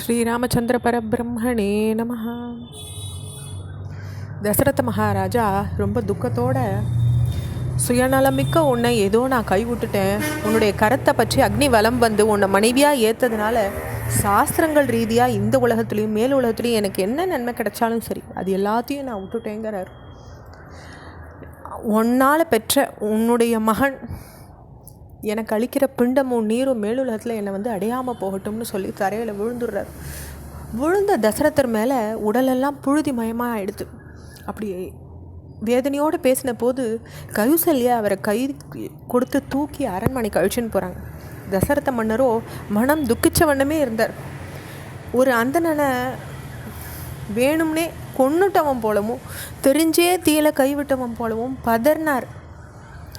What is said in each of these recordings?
ஸ்ரீராமச்சந்திர பரபிரம்மணே நமஹ. தசரத மகாராஜா ரொம்ப துக்கத்தோட, சுயநலமிக்க உன்னை ஏதோ நான் கைவிட்டுட்டேன், உன்னுடைய கரத்தை பற்றி அக்னி வலம் வந்து உன்னை மனைவியாக ஏற்றதுனால சாஸ்திரங்கள் ரீதியாக இந்த உலகத்துலேயும் மேல் உலகத்துலேயும் எனக்கு என்ன நன்மை கிடைச்சாலும் சரி அது எல்லாத்தையும் நான் விட்டுட்டேங்கிறார். உன்னால் பெற்ற உன்னுடைய மகன் எனக்கு அளிக்கிற பிண்டமும் நீரும் மேலுலகத்தில் என்னை வந்து அடையாமல் போகட்டும்னு சொல்லி தரையில் விழுந்துடுறார். விழுந்த தசரதர் மேலே உடலெல்லாம் புழுதி மயமாக ஆயிடுது. அப்படி வேதனையோடு பேசின போது கௌசல்யா அவரை கை கொடுத்து தூக்கி அரண்மனைக்கு அழிச்சுன்னு போகிறாங்க. தசரத மன்னரோ மனம் துக்கிச்ச வண்ணமே இருந்தார். ஒரு அந்தணனை வேணும்னே கொன்னுட்டவன் போலவும் தெரிஞ்சே தீயில கைவிட்டவன் போலவும் பதர்னார்.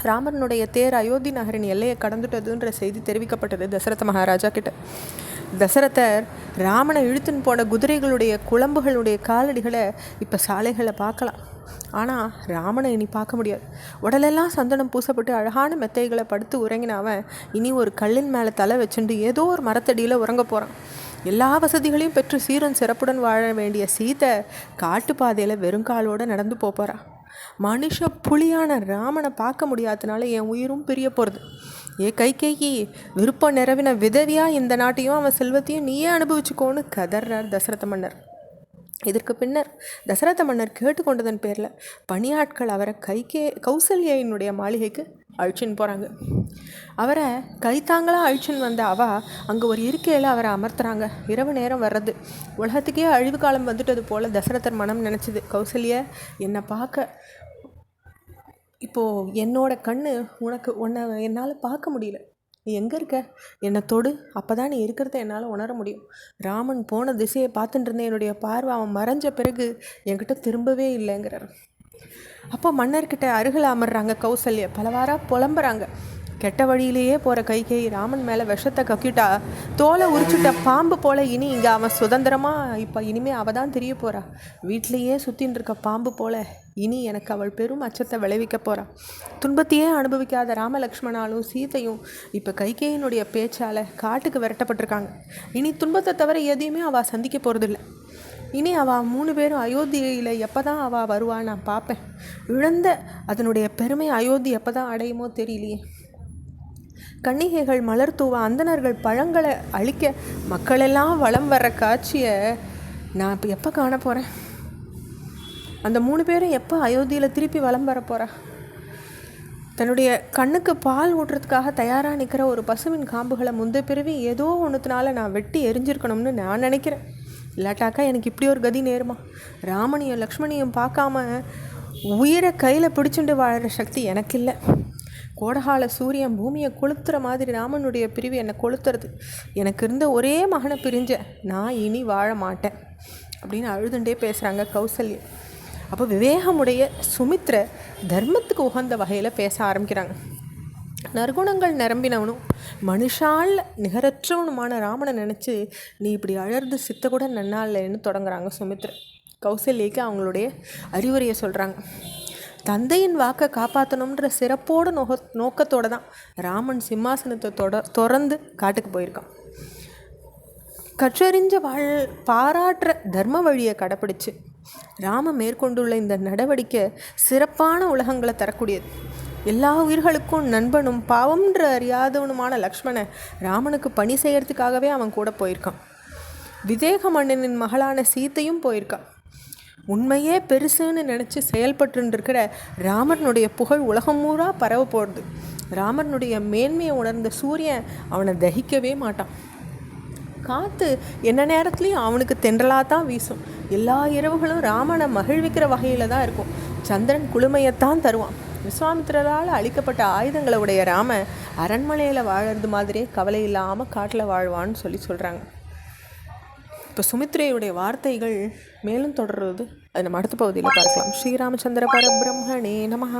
ராமனுடைய தேர் அயோத்தி நகரின் எல்லையை கடந்துட்டதுன்ற செய்தி தெரிவிக்கப்பட்டது தசரத மகாராஜா கிட்ட. தசரதர் ராமனை இழுத்துன்னு போன குதிரைகளுடைய குழம்புகளுடைய காலடிகளை இப்போ சாலைகளை பார்க்கலாம். ஆனால் ராமனை இனி பார்க்க முடியாது. உடலெல்லாம் சந்தனம் பூசப்பட்டு அழகான மெத்தைகளை படுத்து உறங்கினவன் இனி ஒரு கல்லின் மேலே தலை வச்சுட்டு ஏதோ ஒரு மரத்தடியில் உறங்க போகிறான். எல்லா வசதிகளையும் பெற்று சீரும் சிறப்புடன் வாழ வேண்டிய சீதை காட்டுப்பாதையில் வெறுங்காலோடு நடந்து போகிறான். மனுஷ புலியான ராமனை பார்க்க முடியாதனால என் உயிரும் பிரிய போகிறது. கைகேயி விருப்பம் நிறைவின விதவியாக இந்த நாட்டையும் அவன் செல்வத்தையும் நீயே அனுபவிச்சுக்கோன்னு கதர்றார் தசரத மன்னர். இதற்கு பின்னர் தசரத மன்னர் கேட்டுக்கொண்டதன் பேரில் பணியாட்கள் அவரை கௌசல்யினுடைய மாளிகைக்கு அழிச்சின்னு போகிறாங்க. அவரை கைத்தாங்களாக அழிச்சின்னு வந்த அங்கே ஒரு இருக்கையில் அவரை அமர்த்துறாங்க. இரவு நேரம் வர்றது, உலகத்துக்கே அழிவு காலம் வந்துட்டது போல் தசரதர் மனம் நினச்சிது. கௌசல்யா என்னை பார்க்க இப்போது என்னோட கண்ணு உன்னை என்னால் பார்க்க முடியல, நீ எங்கே இருக்க, என்னை தொடு, அப்போ தான் நீ இருக்கிறத என்னால் உணர முடியும். ராமன் போன திசையை பார்த்துட்டு இருந்தேன், என்னுடைய பார்வை அவன் மறைஞ்ச பிறகு என்கிட்ட திரும்பவே இல்லைங்கிறார். அப்போ மன்னர்கிட்ட அருகில் அமர்றாங்க கௌசல்யா. பலவாராக புலம்புறாங்க. கெட்ட வழியிலேயே போகிற கைகேயி ராமன் மேலே விஷத்தை கக்கிட்டா தோலை உரிச்சுட்ட பாம்பு போல் இனி இங்கே அவன் சுதந்திரமாக இப்போ இனிமேல் அவள் தான் தெரிய போகிறா. வீட்டிலையே சுற்றின்னு இருக்க பாம்பு போல் இனி எனக்கு அவள் பெரும் அச்சத்தை விளைவிக்க போகிறாள். துன்பத்தையே அனுபவிக்காத ராமலக்ஷ்மணாலும் சீதையும் இப்போ கைகேயினுடைய பேச்சால் காட்டுக்கு விரட்டப்பட்டிருக்காங்க. இனி துன்பத்தை தவிர எதையுமே அவள் சந்திக்க போகிறதில்ல. இனி அவள் 3 பேரும் அயோத்தியில் எப்போ தான் அவள் வருவாள் நான் பார்ப்பேன். இழந்த அதனுடைய பெருமை அயோத்தி எப்போ தான் அடையுமோ தெரியலையே. கன்னிகைகள் மலர் தூவ, அந்தணர்கள் பழங்களை அழிக்க, மக்களெல்லாம் வளம் வர்ற காட்சியை நான் இப்போ எப்போ காண போகிறேன்? அந்த 3 பேரும் எப்போ அயோத்தியில் திருப்பி வளம் வர போகிறா? தன்னுடைய கண்ணுக்கு பால் ஊட்டுறதுக்காக தயாராக நிற்கிற ஒரு பசுவின் காம்புகளை முந்தைய பிறவி ஏதோ ஒன்றுத்தினால நான் வெட்டி எரிஞ்சிருக்கணும்னு நான் நினைக்கிறேன். இல்லாட்டாக்கா எனக்கு இப்படி ஒரு கதி நேருமா? ராமனையும் லக்ஷ்மணியும் பார்க்காம உயிரை கையில் பிடிச்சுட்டு வாழற சக்தி எனக்கு இல்லை. கோடகால சூரியன் பூமியை கொளுத்துற மாதிரி ராமனுடைய பிரிவு என்னை கொளுத்துறது. எனக்கு இருந்த ஒரே மகனை பிரிஞ்ச நான் இனி வாழ மாட்டேன் அப்படின்னு அழுதுண்டே பேசுகிறாங்க கௌசல்யா. அப்போ விவேகமுடைய சுமித்ர தர்மத்துக்கு உகந்த வகையில் பேச ஆரம்பிக்கிறாங்க. நற்குணங்கள் நிரம்பினவனும் மனுஷால் நிகரற்றவனுமான ராமனை நினச்சி நீ இப்படி அழறது சித்த கூட நன்னாலைன்னு தொடங்குறாங்க சுமித்ர. கௌசல்யக்கு அவங்களுடைய அறிவுரையை சொல்கிறாங்க. தந்தையின் வாக்கை காப்பாற்றணுன்ற சிறப்போடு நோக்கத்தோடு தான் ராமன் சிம்மாசனத்தை திறந்து காட்டுக்கு போயிருக்கான். கற்றறிஞ்ச பாராட்டுற தர்ம வழியை கடைப்பிடிச்சு ராம மேற்கொண்டுள்ள இந்த நடவடிக்கை சிறப்பான உலகங்களை தரக்கூடியது. எல்லா உயிர்களுக்கும் நண்பனும் பாவம்ன்ற அறியாதவனுமான லக்ஷ்மண ராமனுக்கு பணி செய்யறதுக்காகவே அவன் கூட போயிருக்கான். விதேக மன்னனின் மகளான சீத்தையும் போயிருக்கான். உண்மையே பெருசுன்னு நினச்சி செயல்பட்டுருக்கிற ராமனுடைய புகழ் உலகம் பூரா பரவ போடுது. ராமனுடைய மேன்மையை உணர்ந்த சூரியன் அவனை தகிக்கவே மாட்டான். காற்று என்ன நேரத்துலையும் அவனுக்கு தென்றலாக தான் வீசும். எல்லா இரவுகளும் ராமனை மகிழ்விக்கிற வகையில் தான் இருக்கும். சந்திரன் குளுமையத்தான் தருவான். விஸ்வாமித்திரரால் அளிக்கப்பட்ட ஆயுதங்களை உடைய ராம அரண்மனையில் வாழறது மாதிரியே கவலை இல்லாமல் காட்டில் வாழ்வான்னு சொல்கிறாங்க. இப்போ சுமித்ரையுடைய வார்த்தைகள் மேலும் தொடர்றது அதை நம்ம அடுத்த பகுதியில் பார்க்கலாம். ஸ்ரீராமச்சந்திர பரபிரம்மணே நமஹ.